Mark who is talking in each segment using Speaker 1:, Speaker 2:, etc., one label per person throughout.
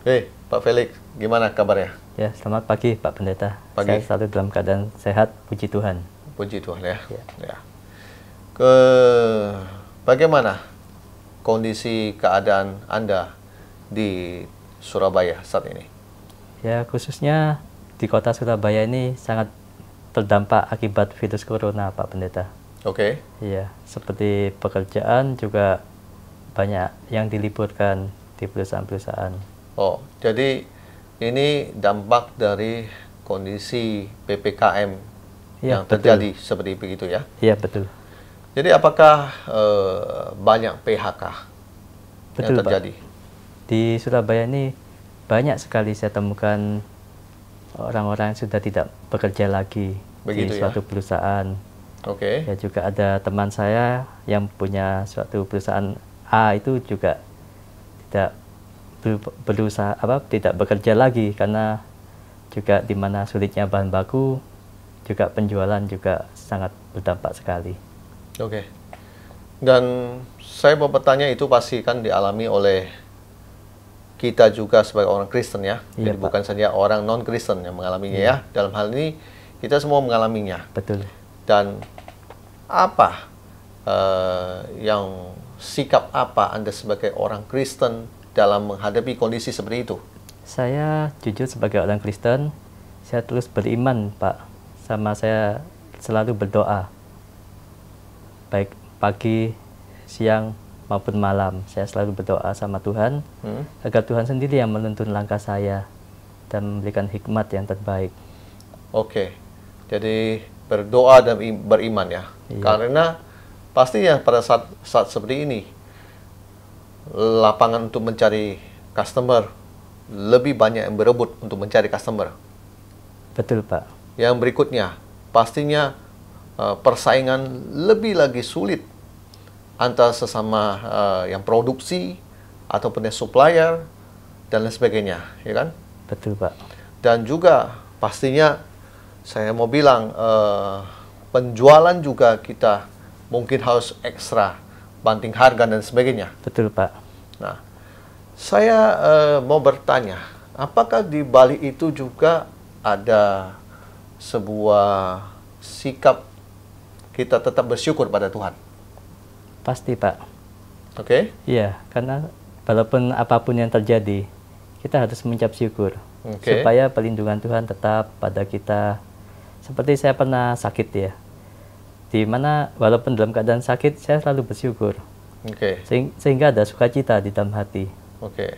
Speaker 1: Hei, Pak Felix, gimana kabarnya?
Speaker 2: Ya, selamat pagi Pak Pendeta.
Speaker 1: Pagi.
Speaker 2: Saya selalu dalam keadaan sehat, puji Tuhan.
Speaker 1: Puji Tuhan ya.
Speaker 2: Ya.
Speaker 1: Ya. Bagaimana kondisi keadaan Anda di Surabaya saat ini?
Speaker 2: Ya, khususnya di kota Surabaya ini sangat terdampak akibat virus corona, Pak Pendeta.
Speaker 1: Oke.
Speaker 2: Iya, seperti pekerjaan juga banyak yang diliburkan di perusahaan-perusahaan.
Speaker 1: Oh, jadi ini dampak dari kondisi PPKM
Speaker 2: Ya,
Speaker 1: yang terjadi seperti begitu ya?
Speaker 2: Iya, betul.
Speaker 1: Jadi apakah banyak PHK yang
Speaker 2: Betul, Pak.
Speaker 1: terjadi?
Speaker 2: Di Surabaya ini banyak sekali saya temukan orang-orang yang sudah tidak bekerja lagi
Speaker 1: Begitu
Speaker 2: di
Speaker 1: ya?
Speaker 2: suatu perusahaan.
Speaker 1: Oke.
Speaker 2: Ya, juga ada teman saya yang punya suatu perusahaan A itu juga tidak bekerja lagi karena juga di mana sulitnya bahan baku, juga penjualan juga sangat berdampak sekali.
Speaker 1: Oke. Dan saya mau bertanya, itu pasti kan dialami oleh kita juga sebagai orang Kristen ya.
Speaker 2: Iya,
Speaker 1: Jadi
Speaker 2: Pak.
Speaker 1: bukan saja orang non-Kristen yang mengalaminya ya. Dalam hal ini kita semua mengalaminya.
Speaker 2: Betul.
Speaker 1: Dan apa sikap apa Anda sebagai orang Kristen dalam menghadapi kondisi seperti itu?
Speaker 2: Saya jujur sebagai orang Kristen, saya terus beriman, Pak. Sama saya selalu berdoa. Baik pagi, siang, maupun malam. Saya selalu berdoa sama Tuhan, agar Tuhan sendiri yang menuntun langkah saya dan memberikan hikmat yang terbaik.
Speaker 1: Oke. Jadi berdoa dan beriman ya.
Speaker 2: Iya.
Speaker 1: Karena pastinya pada saat seperti ini, lapangan untuk mencari customer lebih banyak yang berebut untuk mencari customer.
Speaker 2: Betul, Pak.
Speaker 1: Yang berikutnya, pastinya persaingan lebih lagi sulit antara sesama yang produksi ataupun yang supplier dan lain sebagainya, ya kan?
Speaker 2: Betul, Pak.
Speaker 1: Dan juga pastinya saya mau bilang penjualan juga kita mungkin harus ekstra banting harga dan sebagainya.
Speaker 2: Betul, Pak.
Speaker 1: Nah, saya mau bertanya, apakah di balik itu juga ada sebuah sikap kita tetap bersyukur pada Tuhan?
Speaker 2: Pasti, Pak.
Speaker 1: Oke?
Speaker 2: Iya, karena walaupun apapun yang terjadi, kita harus mengucap syukur.
Speaker 1: Oke.
Speaker 2: Supaya perlindungan Tuhan tetap pada kita. Seperti saya pernah sakit ya. Di mana walaupun dalam keadaan sakit, saya selalu bersyukur.
Speaker 1: Oke.
Speaker 2: Sehingga ada sukacita di dalam hati.
Speaker 1: Oke.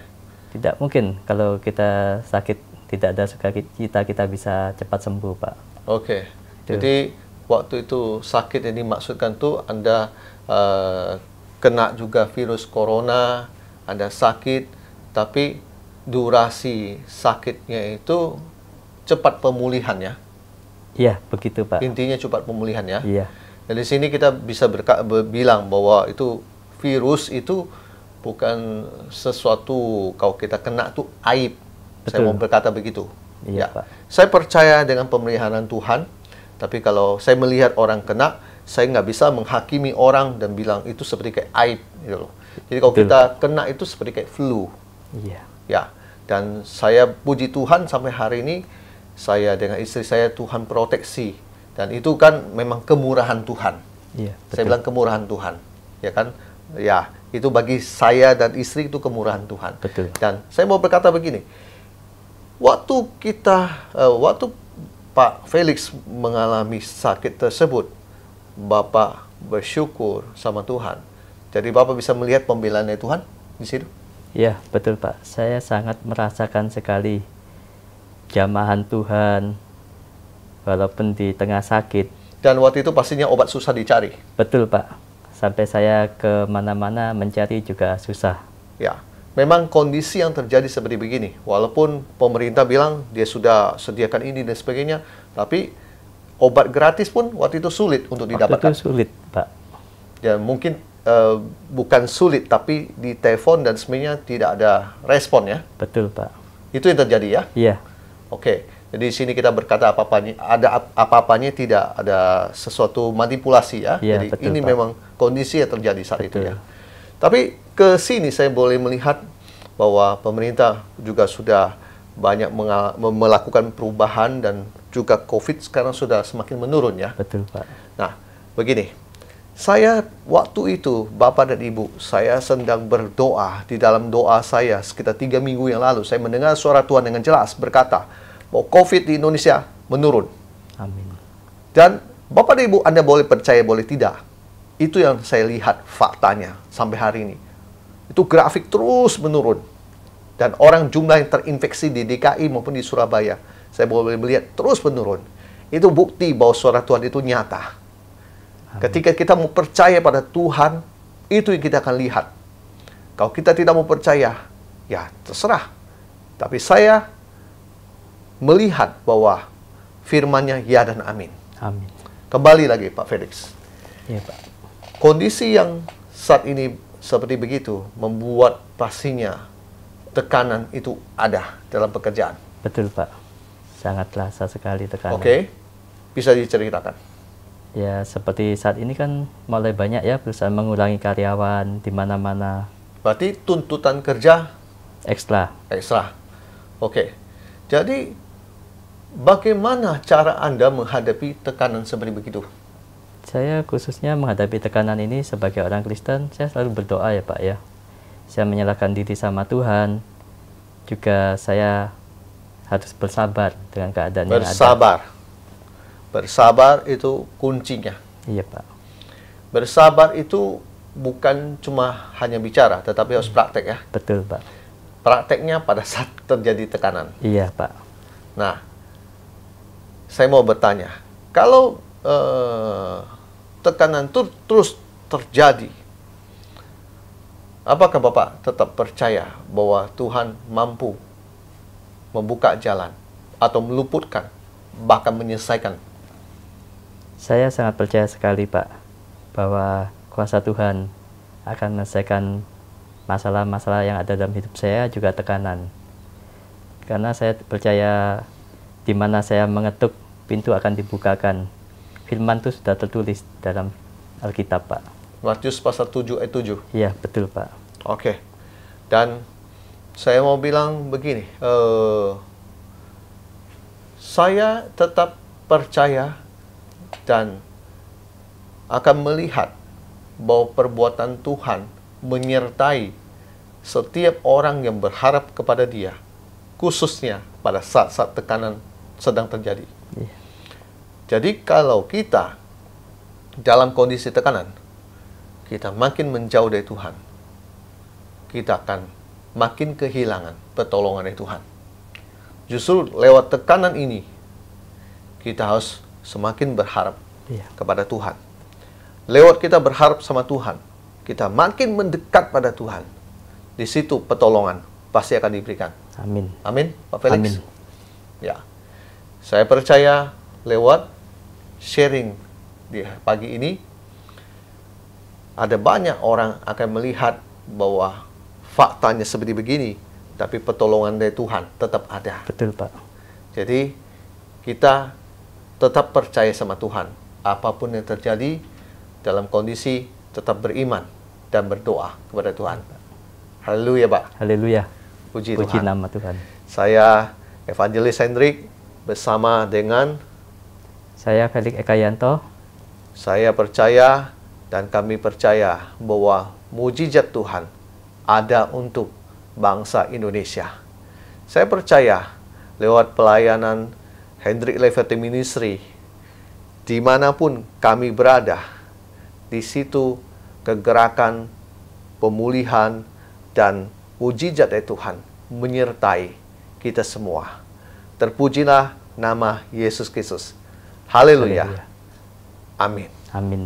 Speaker 2: Tidak mungkin kalau kita sakit, tidak ada sukacita, kita bisa cepat sembuh, Pak.
Speaker 1: Oke.
Speaker 2: Betul.
Speaker 1: Jadi waktu itu sakit yang dimaksudkan tuh Anda kena juga virus corona, Anda sakit, tapi durasi sakitnya itu cepat pemulihan ya.
Speaker 2: Iya, begitu, Pak.
Speaker 1: Intinya cepat pemulihan ya.
Speaker 2: Iya.
Speaker 1: Dari sini kita bisa bilang bahwa itu virus itu bukan sesuatu kalau kita kena tuh aib. Saya
Speaker 2: Betul.
Speaker 1: mau berkata begitu.
Speaker 2: Iya, Pak.
Speaker 1: Saya percaya dengan pemeliharaan Tuhan, tapi kalau saya melihat orang kena, saya nggak bisa menghakimi orang dan bilang itu seperti kayak aib, gitu loh. Jadi kalau
Speaker 2: Betul,
Speaker 1: kita kena itu seperti kayak flu.
Speaker 2: Iya.
Speaker 1: Ya, dan saya puji Tuhan sampai hari ini saya dengan istri saya Tuhan proteksi, dan itu kan memang kemurahan Tuhan.
Speaker 2: Iya,
Speaker 1: Saya
Speaker 2: betul.
Speaker 1: bilang kemurahan Tuhan, ya kan? Ya, itu bagi saya dan istri itu kemurahan Tuhan.
Speaker 2: Betul.
Speaker 1: Dan saya mau berkata begini, waktu Pak Felix mengalami sakit tersebut, Bapak bersyukur sama Tuhan. Jadi Bapak bisa melihat pembelaannya Tuhan di situ.
Speaker 2: Iya, betul, Pak. Saya sangat merasakan sekali jamahan Tuhan walaupun di tengah sakit.
Speaker 1: Dan waktu itu pastinya obat susah dicari.
Speaker 2: Betul, Pak. Sampai saya ke mana-mana mencari juga susah.
Speaker 1: Ya, memang kondisi yang terjadi seperti begini. Walaupun pemerintah bilang dia sudah sediakan ini dan sebagainya, tapi obat gratis pun waktu itu sulit untuk
Speaker 2: Waktu
Speaker 1: didapatkan.
Speaker 2: itu sulit, Pak.
Speaker 1: Ya, mungkin bukan sulit, tapi di telepon dan sebagainya tidak ada respon ya.
Speaker 2: Betul, Pak.
Speaker 1: Itu yang terjadi ya.
Speaker 2: Iya,
Speaker 1: Oke. Jadi di sini kita berkata apa-apanya, ada apa-apanya, tidak ada sesuatu manipulasi ya.
Speaker 2: Iya,
Speaker 1: Jadi
Speaker 2: betul,
Speaker 1: ini
Speaker 2: Pak.
Speaker 1: memang kondisi yang terjadi saat itu
Speaker 2: Betul.
Speaker 1: ya. Tapi ke sini saya boleh melihat bahwa pemerintah juga sudah banyak melakukan perubahan dan juga COVID sekarang sudah semakin menurun ya.
Speaker 2: Betul, Pak.
Speaker 1: Nah, begini. Saya waktu itu, Bapak dan Ibu, saya sedang berdoa. Di dalam doa saya sekitar 3 minggu yang lalu, saya mendengar suara Tuhan dengan jelas berkata bahwa COVID di Indonesia menurun.
Speaker 2: Amin.
Speaker 1: Dan Bapak dan Ibu, Anda boleh percaya, boleh tidak. Itu yang saya lihat faktanya sampai hari ini. Itu grafik terus menurun. Dan orang jumlah yang terinfeksi di DKI maupun di Surabaya, saya boleh melihat terus menurun. Itu bukti bahwa suara Tuhan itu nyata. Amin. Ketika kita mau percaya pada Tuhan, itu yang kita akan lihat. Kalau kita tidak mau percaya, ya terserah. Tapi saya melihat bahwa firman-Nya ya dan amin.
Speaker 2: Amin.
Speaker 1: Kembali lagi Pak Felix.
Speaker 2: Iya, Pak.
Speaker 1: Kondisi yang saat ini seperti begitu membuat pastinya tekanan itu ada dalam pekerjaan.
Speaker 2: Betul, Pak. Sangat terasa sekali tekanan.
Speaker 1: Oke. Bisa diceritakan?
Speaker 2: Ya, seperti saat ini kan mulai banyak ya perusahaan mengurangi karyawan di mana-mana.
Speaker 1: Berarti tuntutan kerja
Speaker 2: Ekstra.
Speaker 1: ekstra. Oke. Jadi bagaimana cara Anda menghadapi tekanan seperti begitu?
Speaker 2: Saya khususnya menghadapi tekanan ini sebagai orang Kristen, saya selalu berdoa ya Pak ya. Saya menyerahkan diri sama Tuhan. Juga saya harus bersabar dengan keadaan yang ada.
Speaker 1: Bersabar. Bersabar itu kuncinya.
Speaker 2: Iya Pak.
Speaker 1: Bersabar itu bukan cuma hanya bicara, tetapi harus praktek ya.
Speaker 2: Betul Pak.
Speaker 1: Prakteknya pada saat terjadi tekanan.
Speaker 2: Iya Pak.
Speaker 1: Nah, saya mau bertanya, kalau tekanan itu terus terjadi, apakah Bapak tetap percaya bahwa Tuhan mampu membuka jalan atau meluputkan, bahkan menyelesaikan?
Speaker 2: Saya sangat percaya sekali Pak, bahwa kuasa Tuhan akan menyelesaikan masalah-masalah yang ada dalam hidup saya, juga tekanan. Karena saya percaya di mana saya mengetuk, pintu akan dibukakan. Firman itu sudah tertulis dalam Alkitab, Pak.
Speaker 1: Matius pasal 7 ayat 7.
Speaker 2: Iya, betul, Pak.
Speaker 1: Oke. Dan saya mau bilang begini, saya tetap percaya dan akan melihat bahwa perbuatan Tuhan menyertai setiap orang yang berharap kepada Dia, khususnya pada saat-saat tekanan sedang terjadi.
Speaker 2: Iya.
Speaker 1: Jadi kalau kita dalam kondisi tekanan, kita makin menjauh dari Tuhan, kita akan makin kehilangan pertolongan dari Tuhan. Justru lewat tekanan ini, kita harus semakin berharap kepada Tuhan. Lewat kita berharap sama Tuhan, kita makin mendekat pada Tuhan. Di situ pertolongan pasti akan diberikan.
Speaker 2: Amin.
Speaker 1: Amin, Pak Felix?
Speaker 2: Amin.
Speaker 1: Ya. Saya percaya lewat sharing di pagi ini, ada banyak orang akan melihat bahwa faktanya seperti begini, tapi pertolongan dari Tuhan tetap ada.
Speaker 2: Betul, Pak.
Speaker 1: Jadi, kita tetap percaya sama Tuhan. Apapun yang terjadi, dalam kondisi tetap beriman dan berdoa kepada Tuhan. Haleluya, Pak.
Speaker 2: Haleluya.
Speaker 1: Puji
Speaker 2: Puji
Speaker 1: Tuhan.
Speaker 2: nama Tuhan.
Speaker 1: Saya Evangelis Hendrik bersama dengan
Speaker 2: Saya Felix Ekayanto.
Speaker 1: saya percaya dan kami percaya bahwa mujizat Tuhan ada untuk bangsa Indonesia. Saya percaya lewat pelayanan Hendrik Liberty Ministry, dimanapun kami berada, di situ kegerakan, pemulihan, dan mujizat dari Tuhan menyertai kita semua. Terpujilah nama Yesus Kristus. Haleluya.
Speaker 2: Haleluya.
Speaker 1: Amin.
Speaker 2: Amin.